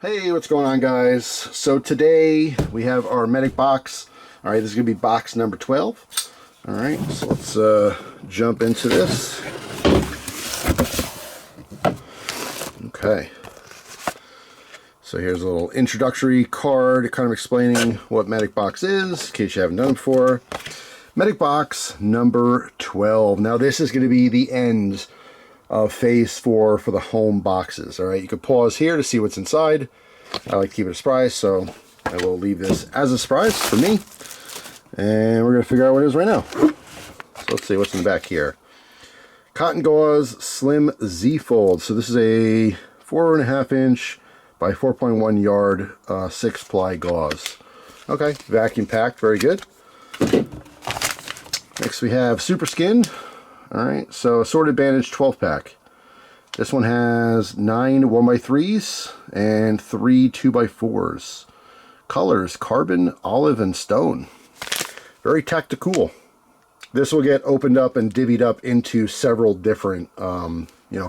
Hey, what's going on, guys? So today we have our medic box. All right, this is gonna be box number 12. All right, so let's jump into this. Okay, so here's a little introductory card kind of explaining what medic box is in case you haven't done it before. Medic box number 12. Now this is going to be the end of phase 4 for the home boxes. All right, you can pause here to see what's inside. I like to keep it a surprise, so I will leave this as a surprise for me, and we're going to figure out what it is right now. So let's see what's in the back here. Cotton gauze slim Z fold. So this is a 4.5 inch by 4.1 yard 6-ply gauze. Okay, vacuum packed, very good. Next we have super skin. All right, so assorted bandage 12 pack. This one has 9 1x3s and 3 2x4s. Colors carbon, olive, and stone. Very tactical. This will get opened up and divvied up into several different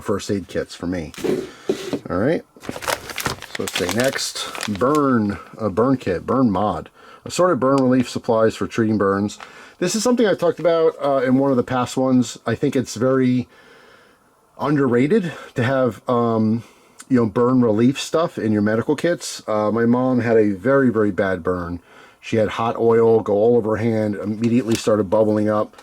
first aid kits for me. All right, so let's say next, burn kit, burn mod. Assorted burn relief supplies for treating burns. This is something I talked about in one of the past ones. I think it's very underrated to have burn relief stuff in your medical kits. My mom had a very, very bad burn. She had hot oil go all over her hand, immediately started bubbling up.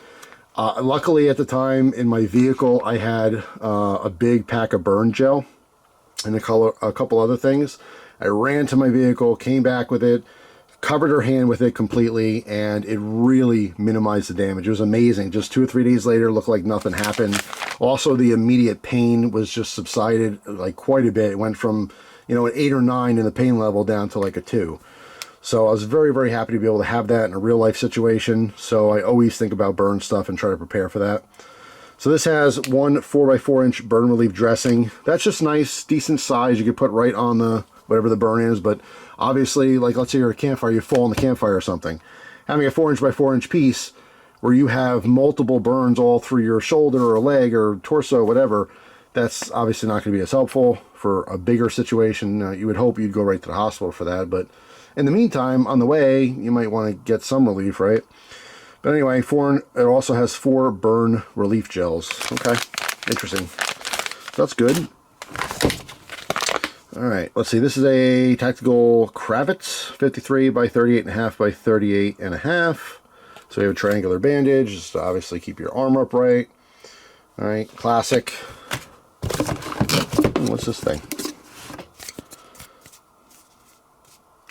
Luckily at the time in my vehicle I had a big pack of burn gel and a couple other things. I ran to my vehicle, came back with it, covered her hand with it completely, and it really minimized the damage. It was amazing. Just 2 or 3 days later, it looked like nothing happened. Also, the immediate pain was just subsided like quite a bit. It went from an 8 or 9 in the pain level down to like a 2. So I was very, very happy to be able to have that in a real life situation. So I always think about burn stuff and try to prepare for that. So this has one 4x4 inch burn relief dressing. That's just nice, decent size. You could put right on the whatever the burn is, but obviously, like let's say you're at a campfire, you fall on the campfire or something. Having a 4 inch by 4 inch piece where you have multiple burns all through your shoulder or leg or torso, whatever, that's obviously not going to be as helpful for a bigger situation. You would hope you'd go right to the hospital for that, but in the meantime, on the way, you might want to get some relief, right? But anyway, it also has 4 burn relief gels. Okay, interesting. That's good. All right, let's see. This is a tactical Kravitz, 53 by 38.5 by 38.5. So you have a triangular bandage, just to obviously keep your arm upright. All right, classic. What's this thing?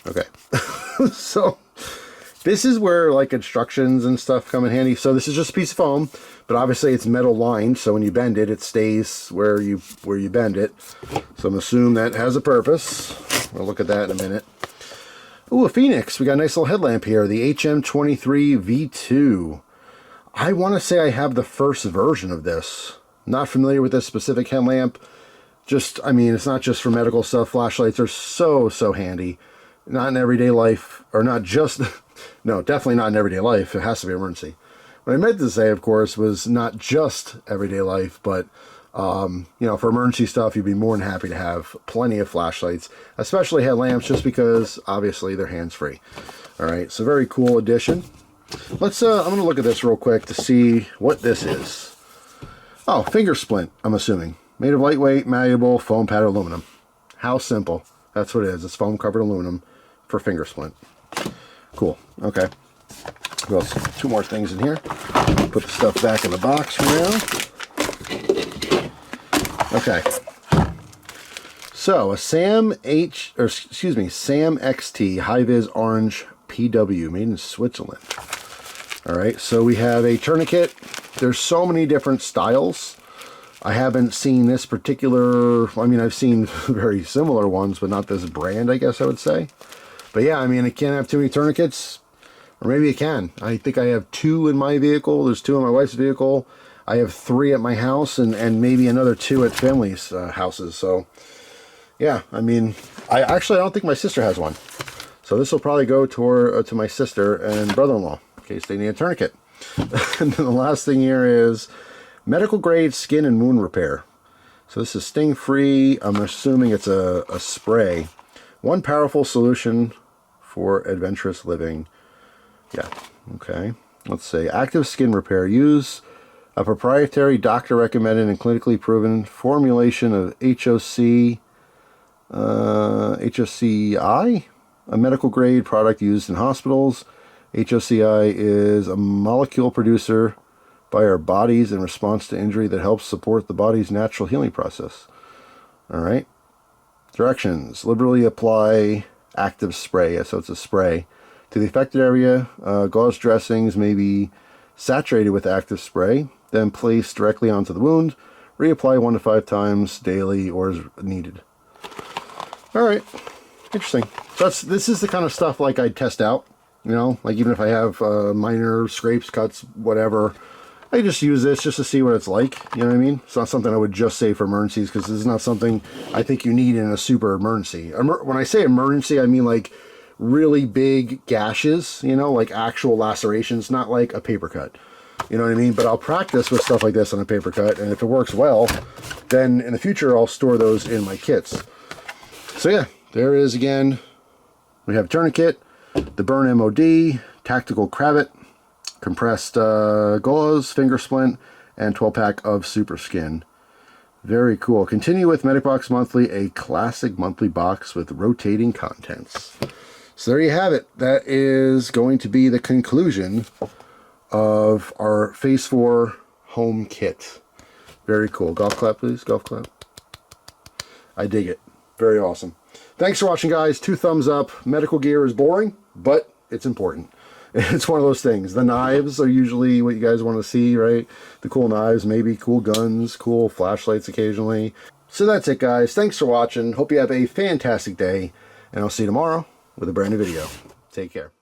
Okay, so this is where like instructions and stuff come in handy. So this is just a piece of foam, but obviously it's metal lined, so when you bend it, it stays where you bend it. So I'm assuming that has a purpose. We'll look at that in a minute. Ooh, a Phoenix. We got a nice little headlamp here, the HM23 V2. I want to say I have the first version of this. Not familiar with this specific headlamp. It's not just for medical stuff. Flashlights are so handy. Not in everyday life, or not just, no, definitely not in everyday life. It has to be emergency. What I meant to say, of course, was not just everyday life, but, for emergency stuff, you'd be more than happy to have plenty of flashlights, especially headlamps, just because, obviously, they're hands-free. All right, so very cool addition. I'm going to look at this real quick to see what this is. Oh, finger splint, I'm assuming. Made of lightweight, malleable, foam-padded aluminum. How simple. That's what it is. It's foam-covered aluminum for finger splint. Cool. Okay. What else? 2 more things in here. Put the stuff back in the box for now. Okay. So a Sam XT High-Vis Orange PW made in Switzerland. All right. So we have a tourniquet. There's so many different styles. I haven't seen this particular, I've seen very similar ones, but not this brand, I guess I would say. But yeah, it can't have too many tourniquets, or maybe it can. I think I have 2 in my vehicle. There's 2 in my wife's vehicle. I have 3 at my house, and maybe another 2 at family's houses. So yeah, I don't think my sister has one. So this will probably go to my sister and brother-in-law in case they need a tourniquet. And then the last thing here is medical grade skin and wound repair. So this is sting free. I'm assuming it's a spray One powerful solution for adventurous living. Yeah, okay. Let's say active skin repair. Use a proprietary doctor-recommended and clinically proven formulation of HOCI, a medical-grade product used in hospitals. HOCI is a molecule producer by our bodies in response to injury that helps support the body's natural healing process. All right. Directions. Liberally apply active spray, so it's a spray, to the affected area. Gauze dressings may be saturated with active spray, then placed directly onto the wound. Reapply 1 to 5 times daily or as needed. All right. Interesting. This is the kind of stuff like I'd test out, you know, like even if I have minor scrapes, cuts, whatever, I just use this just to see what it's like, you know what I mean? It's not something I would just say for emergencies, because this is not something I think you need in a super emergency. When I say emergency, I mean like really big gashes, you know, like actual lacerations, not like a paper cut. You know what I mean? But I'll practice with stuff like this on a paper cut, and if it works well, then in the future I'll store those in my kits. So yeah, there is again. We have Tourniquet, the Burn MOD, Tactical Cravat, compressed gauze, finger splint, and 12-pack of Super Skin. Very cool. Continue with Medic Box Monthly, a classic monthly box with rotating contents. So there you have it. That is going to be the conclusion of our Phase 4 home kit. Very cool. Golf clap, please. Golf clap. I dig it. Very awesome. Thanks for watching, guys. 2 thumbs up. Medical gear is boring, but it's important. It's one of those things. The knives are usually what you guys want to see, right? The cool knives, maybe cool guns, cool flashlights occasionally. So that's it, guys. Thanks for watching. Hope you have a fantastic day, and I'll see you tomorrow with a brand new video. Take care.